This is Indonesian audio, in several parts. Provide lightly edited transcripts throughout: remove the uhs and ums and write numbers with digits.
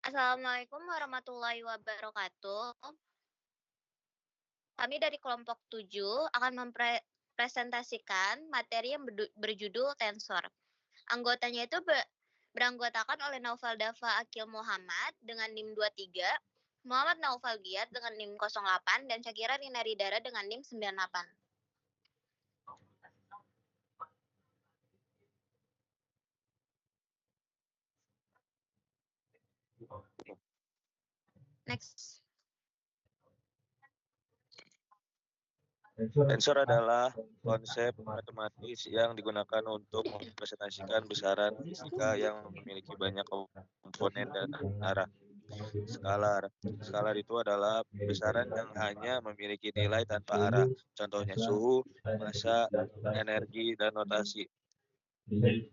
Assalamualaikum warahmatullahi wabarakatuh. Kami dari kelompok 7 akan mempresentasikan materi yang berjudul tensor. Anggotanya itu beranggotakan oleh Naufal Dafa Akil Muhammad dengan NIM 23, Muhammad Naufal Giat dengan NIM 08, dan Syakira Rina Ridara dengan NIM 98. Next. Tensor adalah konsep matematis yang digunakan untuk mempresentasikan besaran fisika yang memiliki banyak komponen dan arah. Skalar. Skalar itu adalah besaran yang hanya memiliki nilai tanpa arah. Contohnya suhu, massa, energi, dan notasi.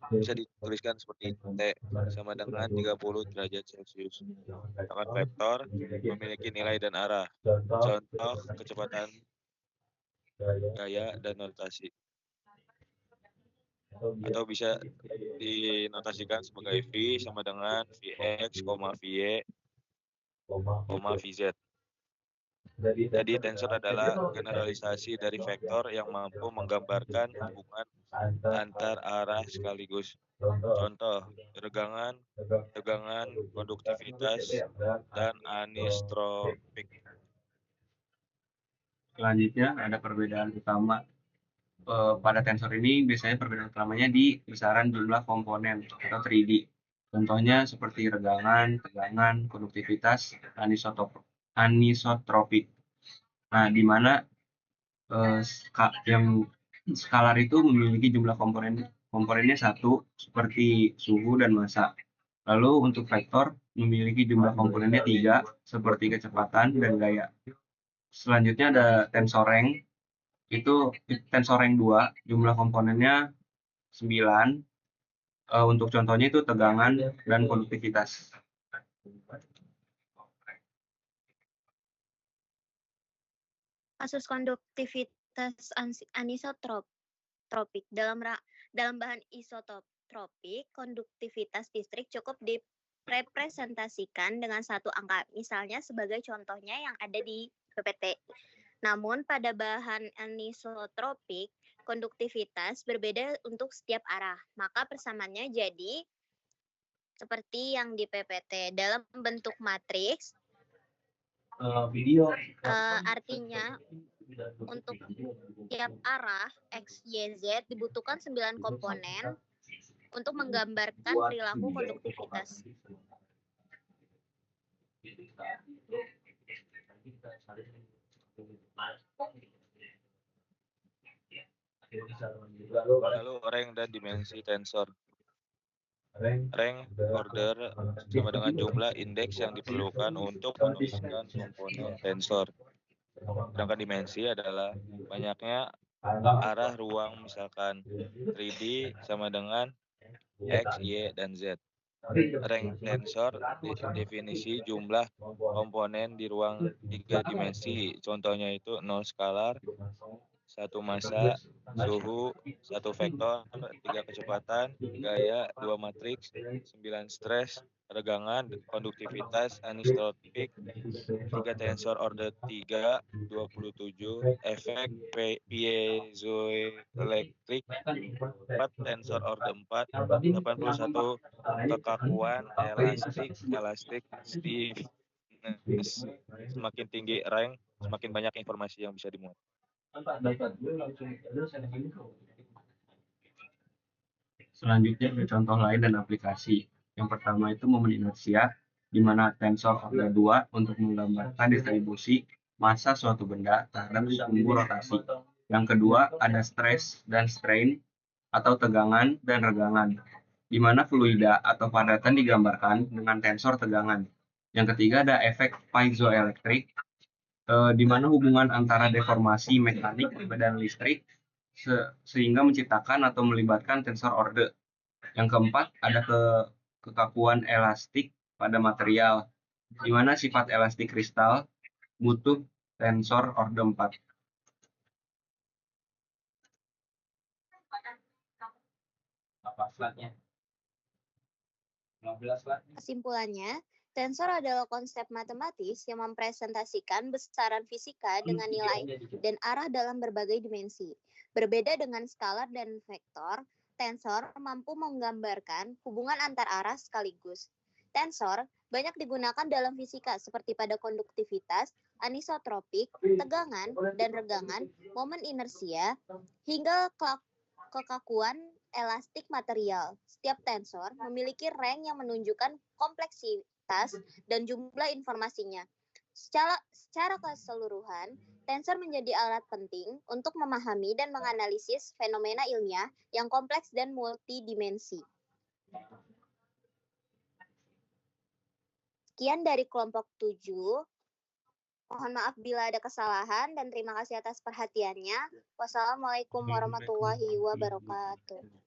Bisa dituliskan seperti T sama dengan 30 derajat Celcius. Sedangkan vektor memiliki nilai dan arah. Contoh kecepatan, gaya, dan notasi. Atau bisa dinotasikan sebagai V sama dengan Vx, Vy, Vz. Jadi tensor adalah generalisasi dari vektor yang mampu menggambarkan hubungan antar arah sekaligus. Contoh, tegangan, konduktivitas, dan anistropik. Selanjutnya ada perbedaan utama. Pada tensor ini biasanya perbedaan utamanya di besaran jumlah komponen atau 3D. Contohnya seperti regangan, tegangan, konduktivitas, anisotropik. Nah, di mana yang skalar itu memiliki jumlah komponennya satu seperti suhu dan massa. Lalu untuk vektor memiliki jumlah komponennya 3 seperti kecepatan dan gaya. Selanjutnya ada tensoreng. Itu tensoreng 2, jumlah komponennya 9. Untuk contohnya itu tegangan dan konduktivitas. Kasus konduktivitas anisotropik. Dalam bahan isotropik, konduktivitas listrik cukup direpresentasikan dengan satu angka, misalnya sebagai contohnya yang ada di PPT. Namun pada bahan anisotropik, konduktivitas berbeda untuk setiap arah, maka persamaannya jadi seperti yang di PPT dalam bentuk matriks. Artinya untuk tiap arah X, Y, Z dibutuhkan 9 komponen untuk menggambarkan perilaku konduktivitas. Lalu rank dan dimensi tensor. Rank order sama dengan jumlah indeks yang diperlukan untuk menuliskan komponen tensor. Sedangkan dimensi adalah banyaknya arah ruang, misalkan 3D sama dengan X, Y, dan Z. Rank tensor definisi jumlah komponen di ruang 3 dimensi. Contohnya itu 0 skalar, 1 massa, suhu, 1 vektor, 3 kecepatan, gaya, 2 matriks, 9 stres, regangan, konduktivitas, anistropik, 3 tensor order 3, 27, efek piezoelektrik, 4 tensor order 4, 81, kekakuan, elastik, stiffness. Semakin tinggi rank, semakin banyak informasi yang bisa dimuat. Selanjutnya ada contoh lain dan aplikasi. Yang pertama itu momen inersia, di mana tensor order 2 untuk menggambarkan distribusi massa suatu benda terhadap sumbu rotasi. Yang kedua ada stress dan strain atau tegangan dan regangan, di mana fluida atau padatan digambarkan dengan tensor tegangan. Yang ketiga ada efek piezoelektrik, di mana hubungan antara deformasi mekanik dan listrik sehingga menciptakan atau melibatkan tensor order. Yang keempat ada kekakuan elastik pada material, di mana sifat elastik kristal butuh tensor order 4. Kesimpulannya, Tensor adalah konsep matematis yang mempresentasikan besaran fisika dengan nilai dan arah dalam berbagai dimensi. Berbeda dengan skalar dan vektor, tensor mampu menggambarkan hubungan antar arah sekaligus. Tensor banyak digunakan dalam fisika seperti pada konduktivitas, anisotropik, tegangan dan regangan, momen inersia, hingga kekakuan elastik material. Setiap tensor memiliki rank yang menunjukkan kompleksitas dan jumlah informasinya. Secara keseluruhan, tensor menjadi alat penting untuk memahami dan menganalisis fenomena ilmiah yang kompleks dan multidimensi. Sekian dari kelompok 7. Mohon maaf bila ada kesalahan dan terima kasih atas perhatiannya. Wassalamualaikum warahmatullahi wabarakatuh.